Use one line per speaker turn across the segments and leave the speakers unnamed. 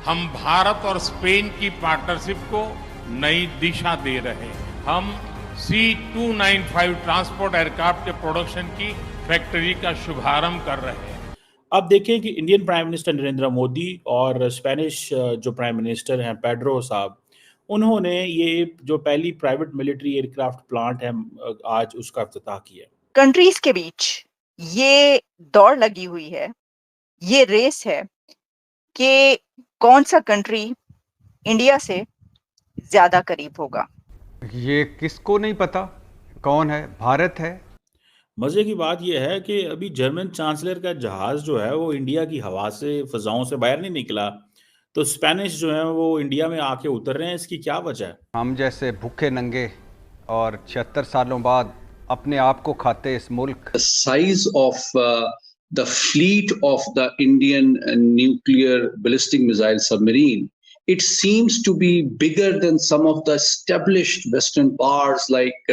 हम भारत और स्पेन की पार्टनरशिप को नई दिशा दे रहे हैं। हम C295 ट्रांसपोर्ट एयरक्राफ्ट के प्रोडक्शन की फैक्ट्री का शुभारंभ कर रहे हैं।
अब देखें कि Indian prime minister Narendra Modi और स्पेनिश जो प्राइम मिनिस्टर हैं पेड्रो साहब, उन्होंने ये जो पहली प्राइवेट मिलिट्री एयरक्राफ्ट प्लांट है आज उसका इफ्तिताह किया।
कंट्रीज के बीच ये दौड़ लगी हुई है, ये रेस है कि कौन सा कंट्री इंडिया से ज्यादा करीब होगा।
ये किसको नहीं पता कौन है? भारत है।
मजे की बात यह है कि अभी जर्मन चांसलर का जहाज जो है वो इंडिया की हवा से फिजाओं से बाहर नहीं निकला, तो स्पेनिश जो है वो इंडिया में आके उतर रहे हैं। इसकी क्या वजह है?
हम जैसे भूखे नंगे और 76 सालों बाद अपने आप को खाते इस मुल्क।
The size of the fleet of the Indian nuclear ballistic missile submarine, it seems to be bigger than some of the established Western powers like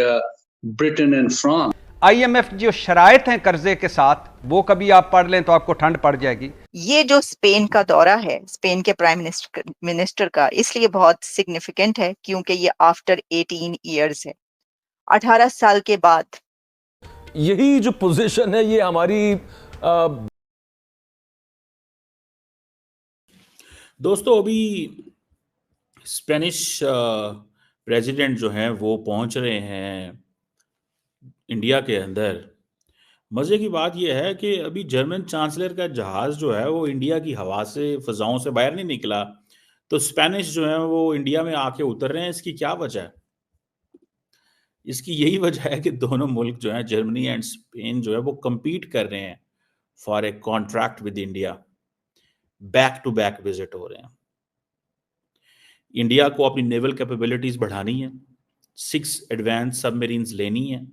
Britain and France.
IMF जो शराइत हैं कर्जे के साथ, वो कभी आप पढ़ लें तो आपको ठंड पड़ जाएगी।
ये जो स्पेन का दौरा है, स्पेन के प्राइम मिनिस्टर का, इसलिए बहुत सिग्निफिकेंट है क्योंकि ये आफ्टर 18 इयर्स है, 18 साल के बाद।
यही जो पोजीशन है ये हमारी
दोस्तों अभी स्पेनिश प्रेसिडेंट जो हैं वो पहुंच रहे हैं इंडिया के अंदर। मजे की बात यह है कि अभी जर्मन चांसलर का जहाज जो है वो इंडिया की हवा से फिजाओं से बाहर नहीं निकला, तो स्पेनिश जो है वो इंडिया में आके उतर रहे हैं। इसकी क्या वजह है? इसकी यही वजह है कि दोनों मुल्क जो है जर्मनी एंड स्पेन जो है वो compete कर रहे हैं for a contract with India. Back to back visit हो रहे हैं। इंडिया को अपनी नेवल कैपेबिलिटीज बढ़ानी है, 6 एडवांस सबमरीन्स लेनी है।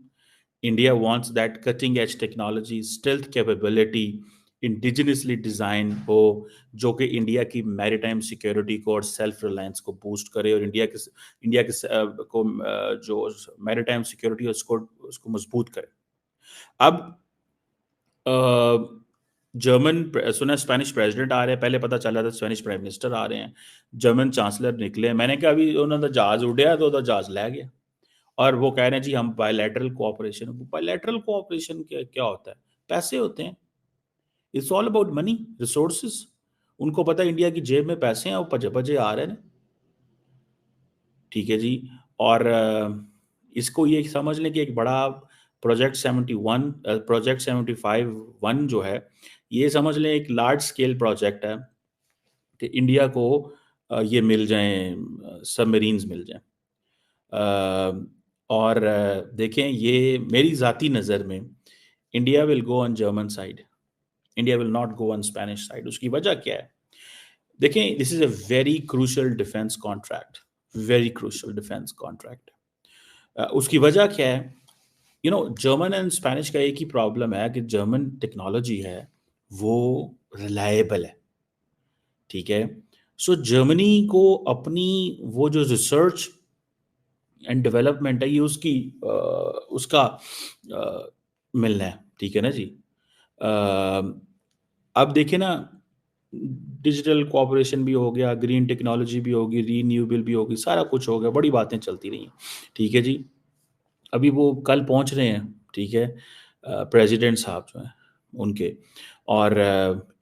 India wants that cutting edge technology stealth capability indigenously design हो, जो कि इंडिया की मैरीटाइम सिक्योरिटी को और सेल्फ रिलायंस को बूस्ट करे और इंडिया के को जो मैरीटाइम सिक्योरिटी उसको मजबूत करे। अब जर्मन सुना स्पेनिश प्रेसिडेंट आ रहे हैं, पहले पता चला था स्पेनिश प्राइम मिनिस्टर आ रहे हैं, जर्मन चांसलर निकले। मैंने कहा अभी उन्होंने जहाज उड़ाया तो जहाज ले गया, और वो कह रहे हैं जी हम बायलैटरल कोऑपरेशन क्या होता है? पैसे होते हैं। It's all about money, resources. उनको पता है इंडिया की जेब में पैसे हैं, वो भजे भजे आ रहे हैं। ठीक है जी। और इसको ये समझ लें कि एक बड़ा प्रोजेक्ट 75-1 जो है, ये समझ लें एक लार्ज स्केल प्रोजेक्ट है कि इंडिया को ये मिल जाएं, सबमरीन्स मिल जाएं। और देखें, ये मेरी ज़ाती नज़र में India will go on German side, India will not go on Spanish side. उसकी वजह क्या है? देखें, this is a very crucial defence contract, very crucial defence contract. उसकी वजह क्या है? जर्मन एंड स्पेनिश का एक ही प्रॉब्लम है कि जर्मन टेक्नोलॉजी है वो रिलायबल है। ठीक है। सो जर्मनी को अपनी वो जो रिसर्च एंड डेवलपमेंट है ये उसका मिलना है। ठीक है ना जी। अब देखें ना, डिजिटल कोऑपरेशन भी हो गया, ग्रीन टेक्नोलॉजी भी होगी, रीन्यूएबल भी होगी, सारा कुछ हो गया, बड़ी बातें चलती रही। ठीक है जी। अभी वो कल पहुंच रहे हैं, ठीक है, प्रेसिडेंट साहब जो हैं उनके, और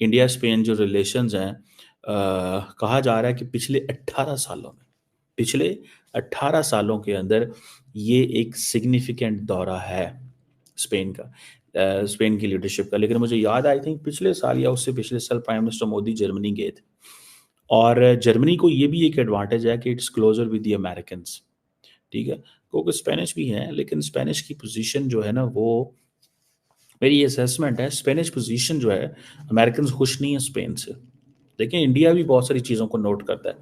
इंडिया स्पेन जो रिलेशंस हैं, कहा जा रहा है कि पिछले 18 सालों के अंदर ये एक सिग्निफिकेंट दौरा है स्पेन का, स्पेन की लीडरशिप का। लेकिन मुझे याद आई थिंक पिछले साल या उससे पिछले साल प्राइम मिनिस्टर मोदी जर्मनी गए थे, और जर्मनी को ये भी एक एडवांटेज है कि it's closer with the Americans. ठीक है, क्योंकि स्पेनिश भी है, लेकिन स्पेनिश की पोजीशन जो है ना, वो मेरी असेसमेंट है, स्पेनिश पोजीशन जो है, अमेरिकन खुश नहीं है स्पेन से। लेकिन इंडिया भी बहुत सारी चीज़ों को नोट करता है,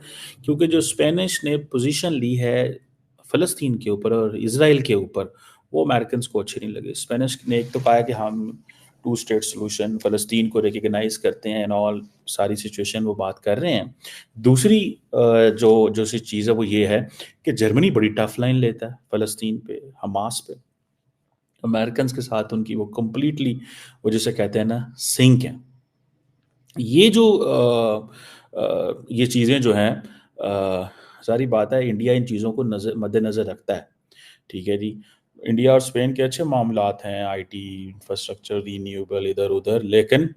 क्योंकि जो स्पेनिश ने पोजीशन ली है फ़लस्तीन के ऊपर और इजराइल के ऊपर, वो अमेरिकन को अच्छे नहीं लगे। स्पेनिश ने एक तो कहा कि हम 2 स्टेट सोल्यूशन, फ़लस्तीन को रिकग्नाइज करते हैं एंड ऑल, सारी सिचुएशन वो बात कर रहे हैं। दूसरी जो सी चीज़ है वो ये है कि जर्मनी बड़ी टफ लाइन लेता है फ़लस्तीन पे, हमास पे। अमेरिकन के साथ उनकी वो कंप्लीटली, वो जिसे कहते हैं ना, सिंक है। ये जो ये चीज़ें जो हैं, सारी बात है, इंडिया इन चीज़ों को मद्देनज़र रखता है। ठीक है जी। इंडिया और स्पेन के अच्छे मामलात हैं, आईटी, इंफ्रास्ट्रक्चर, रीन्यूएबल, इधर-उधर, लेकिन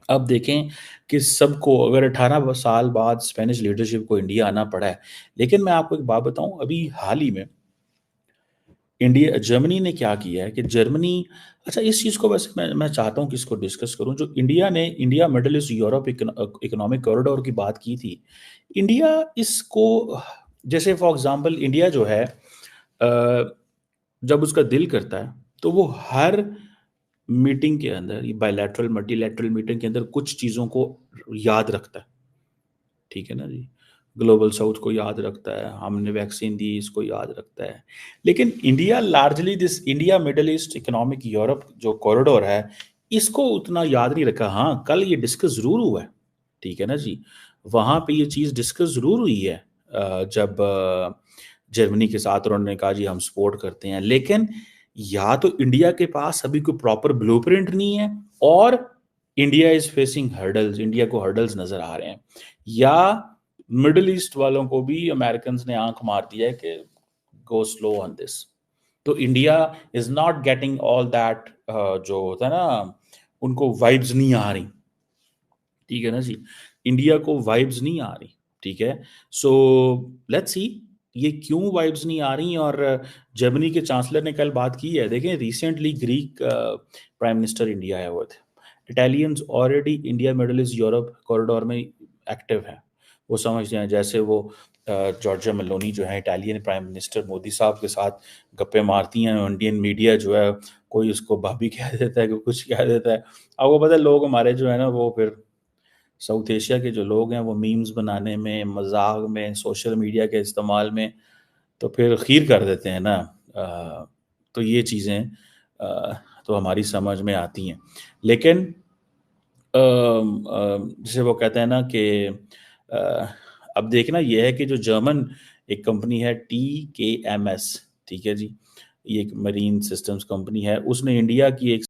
अब देखें कि सबको अगर 18 साल बाद स्पेनिश लीडरशिप को इंडिया आना पड़ा है, लेकिन मैं आपको एक बात बताऊं, अभी हाल ही में जर्मनी ने क्या किया है कि जर्मनी, अच्छा इस चीज़ को वैसे मैं चाहता हूं कि इसको डिस्कस करूं, जो India middle east Europe economic corridor की बात की थी, इंडिया इसको, जैसे फॉर एग्जांपल इंडिया जो है, जब उसका दिल करता है तो वो हर मीटिंग के अंदर, बायलैटरल मल्टीलैटरल मीटिंग के अंदर कुछ चीज़ों को याद रखता है। ठीक है ना जी। ग्लोबल साउथ को याद रखता है, हमने वैक्सीन दी इसको याद रखता है, लेकिन India largely this India middle east economic Europe जो कॉरिडोर है, इसको उतना याद नहीं रखा। हाँ, कल ये डिस्कस जरूर हुआ है, ठीक है ना जी, वहाँ पे ये चीज़ डिस्कस जरूर हुई है, जब जर्मनी के साथ उन्होंने कहा जी हम सपोर्ट करते हैं, लेकिन या तो इंडिया के पास अभी कोई प्रॉपर ब्लूप्रिंट नहीं है, और India is facing hurdles, India को हर्डल्स नजर आ रहे हैं, या मिडिल ईस्ट वालों को भी अमेरिकन ने आंख मार दिया है कि गो स्लो ऑन दिस। तो India is not getting all that, जो होता है ना, उनको वाइब्स नहीं आ रही, ठीक है ना जी, इंडिया को वाइब्स नहीं आ रही, ठीक है। सो लेट्स सी ये क्यों वाइब्स नहीं आ रही। और जर्मनी के चांसलर ने कल बात की है, देखें recently Greek prime minister India आए हुए थे, Italians already India middle east Europe corridor में एक्टिव है, वो समझते हैं, जैसे वो जॉर्जिया मेलोनी जो है इटालियन प्राइम मिनिस्टर मोदी साहब के साथ गप्पे मारती हैं, इंडियन मीडिया जो है कोई उसको भाभी कह देता है, कोई कुछ कह देता है। आपको पता है लोग हमारे जो है ना, वो फिर साउथ एशिया के जो लोग हैं वो मीम्स बनाने में, मजाक में, सोशल मीडिया के इस्तेमाल में तो फिर खीर कर देते हैं ना। तो ये चीज़ें तो हमारी समझ में आती हैं, लेकिन जैसे वो कहते हैं ना कि अब देखना ये है कि जो जर्मन एक कंपनी है TKMS, ठीक है जी, ये एक मरीन सिस्टम्स कंपनी है, उसने इंडिया की एक